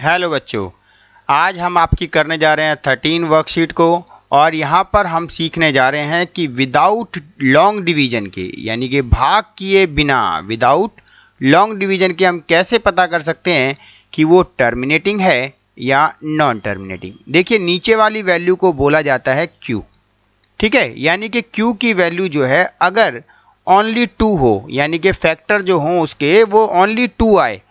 Hello बच्चों, आज हम आपकी करने जा रहे हैं 13 वर्कशीट को और यहाँ पर हम सीखने जा रहे हैं कि विदाउट लॉन्ग डिवीजन के यानी कि भाग किए बिना विदाउट लॉन्ग डिवीजन के हम कैसे पता कर सकते हैं कि वो टर्मिनेटिंग है या नॉन टर्मिनेटिंग। देखिए नीचे वाली वैल्यू को बोला जाता है Q, ठीक है। यानी कि Q की वैल्यू जो है अगर ओनली 2 हो यानी कि फैक्टर जो हो उसके वो ओनली 2 आए,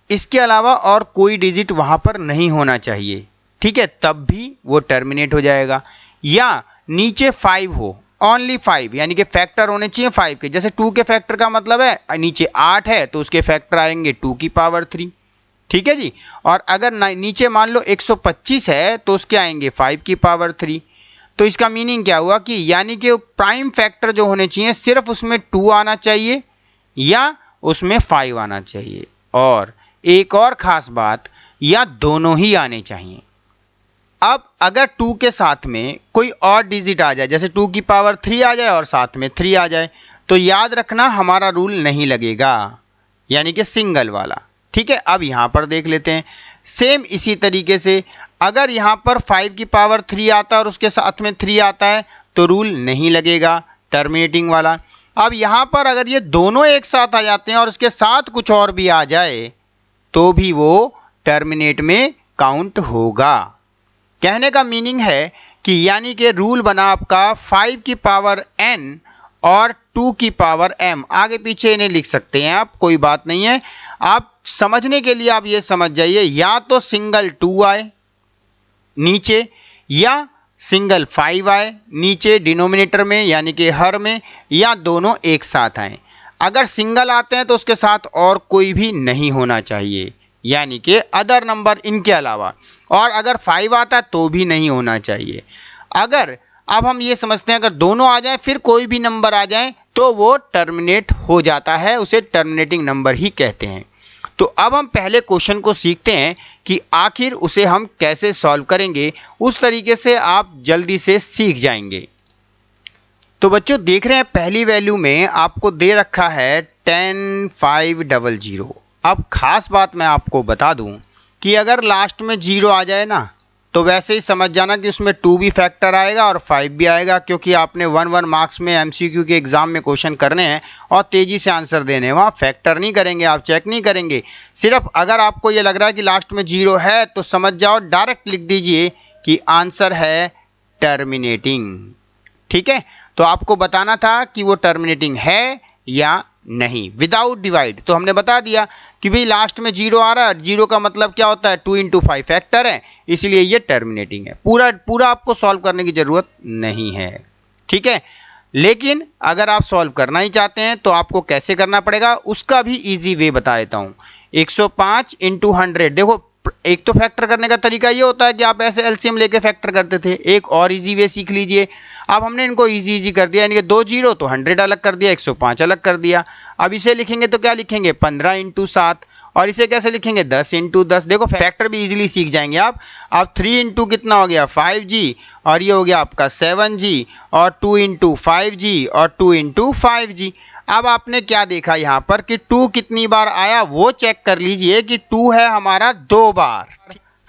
इसके अलावा और कोई डिजिट वहां पर नहीं होना चाहिए, ठीक है, तब भी वो टर्मिनेट हो जाएगा। या नीचे 5 हो, ओनली 5 यानी कि फैक्टर होने चाहिए 5 के, जैसे 2 के फैक्टर का मतलब है नीचे 8 है तो उसके फैक्टर आएंगे 2 की पावर 3, ठीक है जी। और अगर नीचे मान लो 125 है तो उसके आएंगे 5 की पावर 3। तो इसका मीनिंग क्या हुआ कि यानी कि प्राइम फैक्टर जो होने चाहिए सिर्फ उसमें 2 आना चाहिए या उसमें 5 आना चाहिए, और एक और खास बात, या दोनों ही आने चाहिए। अब अगर 2 के साथ में कोई और डिजिट आ जाए, जैसे 2 की पावर 3 आ जाए और साथ में 3 आ जाए, तो याद रखना हमारा रूल नहीं लगेगा, यानी कि सिंगल वाला, ठीक है। अब यहां पर देख लेते हैं सेम इसी तरीके से, अगर यहां पर 5 की पावर 3 आता है और उसके साथ में 3 आता है तो रूल नहीं लगेगा टर्मिनेटिंग वाला। अब यहां पर अगर ये दोनों एक साथ आ जाते हैं और उसके साथ कुछ और भी आ जाए तो भी वो टर्मिनेट में काउंट होगा। कहने का मीनिंग है कि यानी कि रूल बना आपका 5 की पावर n और 2 की पावर m, आगे पीछे इन्हें लिख सकते हैं आप, कोई बात नहीं है। आप समझने के लिए आप ये समझ जाइए, या तो सिंगल 2 आए नीचे या सिंगल 5 आए नीचे डिनोमिनेटर में यानी कि हर में, या दोनों एक साथ आए। अगर सिंगल आते हैं तो उसके साथ और कोई भी नहीं होना चाहिए, यानी कि अदर नंबर इनके अलावा, और अगर 5 आता है तो भी नहीं होना चाहिए। अगर अब हम ये समझते हैं अगर दोनों आ जाएं फिर कोई भी नंबर आ जाए तो वो टर्मिनेट हो जाता है, उसे टर्मिनेटिंग नंबर ही कहते हैं। तो अब हम पहले क्वेश्चन को सीखते हैं कि आखिर उसे हम कैसे सॉल्व करेंगे, उस तरीके से आप जल्दी से सीख जाएंगे। तो बच्चों देख रहे हैं पहली वैल्यू में आपको दे रखा है 10500। अब खास बात मैं आपको बता दूं कि अगर लास्ट में 0 आ जाए ना तो वैसे ही समझ जाना कि उसमें 2 भी फैक्टर आएगा और 5 भी आएगा, क्योंकि आपने 1 मार्क्स में एमसीक्यू के एग्जाम में क्वेश्चन करने हैं और तेजी से आंसर देने हैं, वहाँ फैक्टर नहीं करेंगे, आप चेक नहीं करेंगे। सिर्फ अगर आपको ये लग रहा है कि लास्ट में 0 है तो समझ जाओ, डायरेक्ट लिख दीजिए कि आंसर है टर्मिनेटिंग, ठीक है। तो आपको बताना था कि वो टर्मिनेटिंग है या नहीं विदाउट डिवाइड। तो हमने बता दिया कि भाई लास्ट में 0 आ रहा है, 0 का मतलब क्या होता है 2 × 5 फैक्टर है, इसलिए ये टर्मिनेटिंग है। पूरा आपको सॉल्व करने की जरूरत नहीं है, ठीक है। लेकिन अगर आप सॉल्व करना ही चाहते हैं तो आपको कैसे करना पड़ेगा उसका भी इजी वे बता देता हूं। 105 × 100, देखो एक तो फैक्टर करने का तरीका ये होता है कि आप ऐसे एलसीएम लेके फैक्टर करते थे, एक और इजी वे सीख लीजिए। अब हमने इनको इजी कर दिया, यानी कि 2 0 तो 100 अलग कर दिया, 105 अलग कर दिया। अब इसे लिखेंगे तो क्या लिखेंगे 15 × 7, और इसे कैसे लिखेंगे 10 × 10। देखो फैक्टर भी इजीली सीख जाएंगे आप। अब 3 × कितना हो गया 5G, और ये हो गया आपका 7G, और 2 × 5G, और 2 × 5G। अब आपने क्या देखा यहाँ पर कि 2 कितनी बार आया वो चेक कर लीजिए कि 2 है हमारा 2 बार,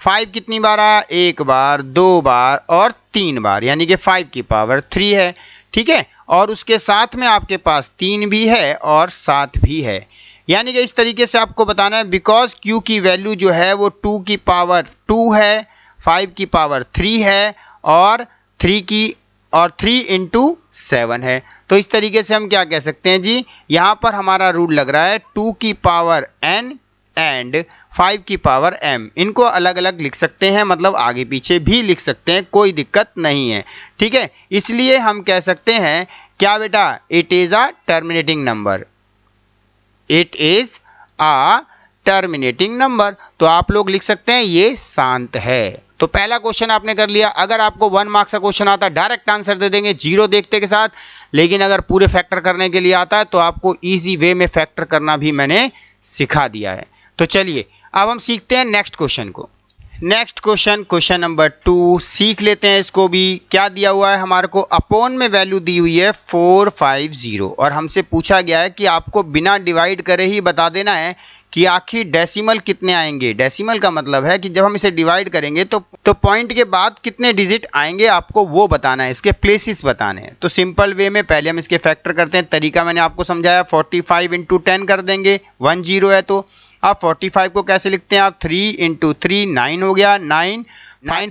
5 कितनी बार आया 1 बार, 2 बार और 3 बार, यानी कि 5 की पावर 3 है, ठीक है। और उसके साथ में आपके पास 3 भी है और 7 भी है, यानी कि इस तरीके से आपको बताना है। बिकॉज Q की वैल्यू जो है वो 2 की पावर 2 है, 5 की पावर 3 है और 3 × 7 है। तो इस तरीके से हम क्या कह सकते हैं जी, यहां पर हमारा रूल लग रहा है 2 की पावर n एंड 5 की पावर m। इनको अलग अलग लिख सकते हैं, मतलब आगे पीछे भी लिख सकते हैं, कोई दिक्कत नहीं है, ठीक है। इसलिए हम कह सकते हैं क्या बेटा, it is a terminating number, it is a terminating number. तो आप लोग लिख सकते हैं ये शांत है। तो पहला क्वेश्चन आपने कर लिया। अगर आपको 1 मार्क्स का क्वेश्चन आता है डायरेक्ट आंसर दे देंगे 0 देखते के साथ, लेकिन अगर पूरे फैक्टर करने के लिए आता है तो आपको इजी वे में फैक्टर करना भी मैंने सिखा दिया है। तो चलिए अब हम सीखते हैं नेक्स्ट क्वेश्चन को। नेक्स्ट क्वेश्चन नंबर 2 सीख लेते हैं। इसको भी क्या दिया हुआ है हमारे को, अपोन में वैल्यू दी हुई है 450, और हमसे पूछा गया है कि आपको बिना डिवाइड करे ही बता देना है कि आखिर डेसिमल कितने आएंगे। डेसिमल का मतलब है कि जब हम इसे डिवाइड करेंगे तो पॉइंट के बाद कितने डिजिट आएंगे आपको वो बताना है, इसके प्लेसेस बताने हैं। तो सिंपल वे में पहले हम इसके फैक्टर करते हैं। तरीका मैंने आपको समझाया, 45 × 10 कर देंगे, 1 0 है तो। अब 45 को कैसे लिखते हैं आप, 3 × 3 9 हो गया, 9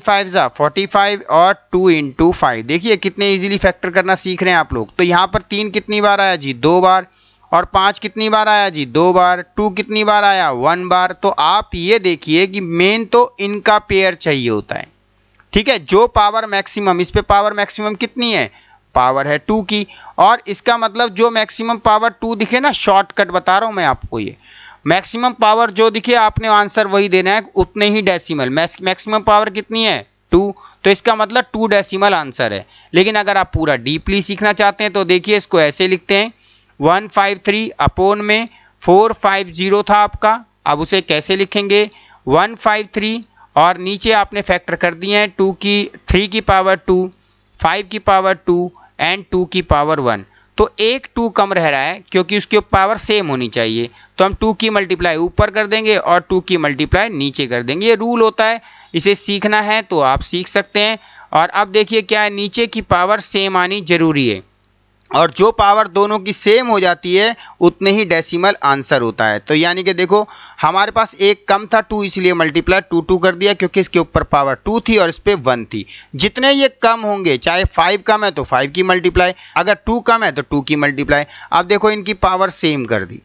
5 जा 45 और 2 × 5। देखिए कितने इजीली फैक्टर करना सीख रहे हैं आप लोग। तो यहाँ पर 3 कितनी बार आया जी, 2 बार, और 5 कितनी बार आया जी, 2 बार, 2 कितनी बार आया, 1 बार। तो आप ये देखिए कि मेन तो इनका पेयर चाहिए होता है, ठीक है। जो पावर मैक्सिमम, इस पे पावर मैक्सिमम कितनी है, पावर है 2 की, और इसका मतलब जो मैक्सिमम पावर 2 दिखे ना, शॉर्टकट बता रहा हूं मैं आपको, ये मैक्सिमम पावर जो दिखे आपने आंसर वही देना है, उतने ही डेसिमल। मैक्सिमम पावर कितनी है, 2, तो इसका मतलब 2 डेसिमल आंसर है। लेकिन अगर आप पूरा डीपली सीखना चाहते हैं तो देखिए इसको ऐसे लिखते हैं, 153 अपोन में 450 था आपका। अब उसे कैसे लिखेंगे, 153 और नीचे आपने फैक्टर कर दिए हैं 3 की पावर 2, 5 की पावर 2 एंड 2 की पावर 1। तो एक 2 कम रह रहा है क्योंकि उसकी पावर सेम होनी चाहिए, तो हम 2 की मल्टीप्लाई ऊपर कर देंगे और 2 की मल्टीप्लाई नीचे कर देंगे। ये रूल होता है, इसे सीखना है तो आप सीख सकते हैं। और अब देखिए क्या है, नीचे की पावर सेम आनी जरूरी है, और जो पावर दोनों की सेम हो जाती है उतने ही डेसिमल आंसर होता है। तो यानी कि देखो हमारे पास एक कम था 2, इसलिए मल्टीप्लाई 2 कर दिया क्योंकि इसके ऊपर पावर 2 थी और इस पे 1 थी। जितने ये कम होंगे, चाहे 5 कम है तो 5 की मल्टीप्लाई, अगर 2 कम है तो 2 की मल्टीप्लाई। अब देखो इनकी पावर सेम कर दी,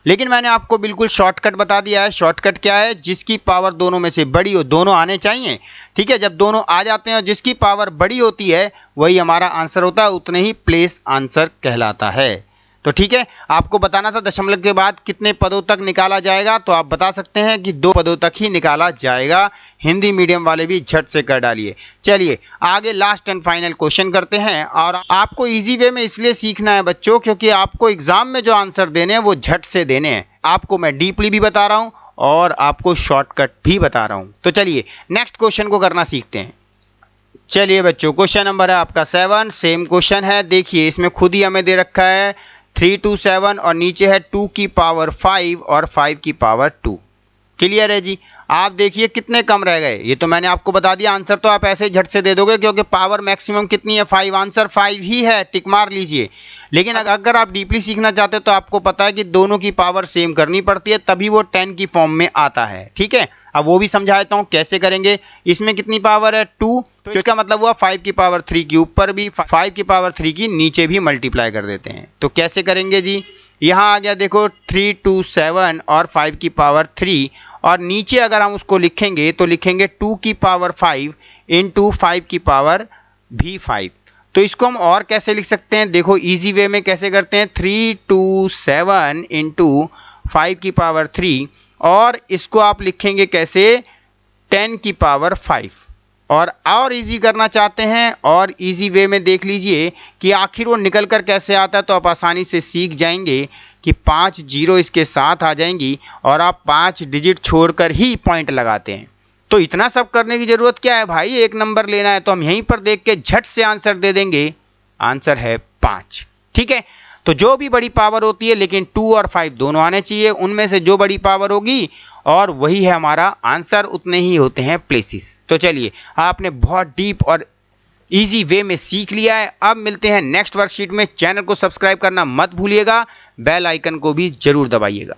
लेकिन मैंने आपको बिल्कुल शॉर्टकट बता दिया है। शॉर्टकट क्या है, जिसकी पावर दोनों में से बड़ी हो, दोनों आने चाहिए, ठीक है। जब दोनों आ जाते हैं और जिसकी पावर बड़ी होती है वही हमारा आंसर होता है, उतने ही प्लेस आंसर कहलाता है। तो ठीक है, आपको बताना था दशमलव के बाद कितने पदों तक निकाला जाएगा, तो आप बता सकते हैं कि 2 पदों तक ही निकाला जाएगा। हिंदी मीडियम वाले भी झट से कर डालिए। चलिए आगे लास्ट एंड फाइनल क्वेश्चन करते हैं। और आपको इजी वे में इसलिए सीखना है बच्चों क्योंकि आपको एग्जाम में जो आंसर देने हैं वो झट से देने हैं। आपको मैं डीपली भी बता रहा हूं और आपको शॉर्टकट भी बता रहा हूं। तो चलिए नेक्स्ट क्वेश्चन को करना सीखते हैं। चलिए बच्चों, क्वेश्चन नंबर है आपका 7। सेम क्वेश्चन है, देखिए इसमें खुद ही हमें दे रखा है 3 to 7 और नीचे है 2 की पावर 5 और 5 की पावर 2। क्लियर है जी। आप देखिए कितने कम रह गए, ये तो मैंने आपको बता दिया। आंसर तो आप ऐसे ही झट से दे दोगे क्योंकि पावर मैक्सिमम कितनी है, 5। आंसर 5 ही है, टिक मार लीजिए। लेकिन अगर आप डीपली सीखना चाहते हो तो आपको पता है कि दोनों की पावर सेम करनी पड़ती है, तभी वो 10 की फॉर्म में आता है, ठीक है। अब वो भी समझा देता हूं कैसे करेंगे। इसमें कितनी पावर है, 2, तो इसका मतलब हुआ 5 की पावर 3 की ऊपर भी, 5 की पावर 3 की नीचे भी मल्टीप्लाई कर देते हैं। तो कैसे करेंगे जी, यहां आ गया देखो 3 to 7 और 5 की पावर 3, और नीचे अगर हम उसको लिखेंगे तो लिखेंगे 2 की पावर 5 इंटू 5 की पावर भी 5। तो इसको हम और कैसे लिख सकते हैं, देखो इजी वे में कैसे करते हैं, 3 to 7 इंटू 5 की पावर 3, और इसको आप लिखेंगे कैसे, 10 की पावर 5। और इजी करना चाहते हैं और इजी वे में देख लीजिए कि आखिर वो निकल कर कैसे आता है, तो आप आसानी से सीख जाएंगे कि 5 0 इसके साथ आ जाएंगी और आप 5 डिजिट छोड़कर ही पॉइंट लगाते हैं। तो इतना सब करने की जरूरत क्या है भाई, एक नंबर लेना है तो हम यहीं पर देख के झट से आंसर दे देंगे। आंसर है 5, ठीक है। तो जो भी बड़ी पावर होती है, लेकिन 2 और 5 दोनों आने चाहिए, उनमें से जो बड़ी पावर होगी और वही है हमारा आंसर, उतने ही होते हैं प्लेसेस। तो चलिए आपने बहुत डीप और इजी वे में सीख लिया है। अब मिलते हैं नेक्स्ट वर्कशीट में। चैनल को सब्सक्राइब करना मत भूलिएगा, बेल आइकन को भी जरूर दबाइएगा।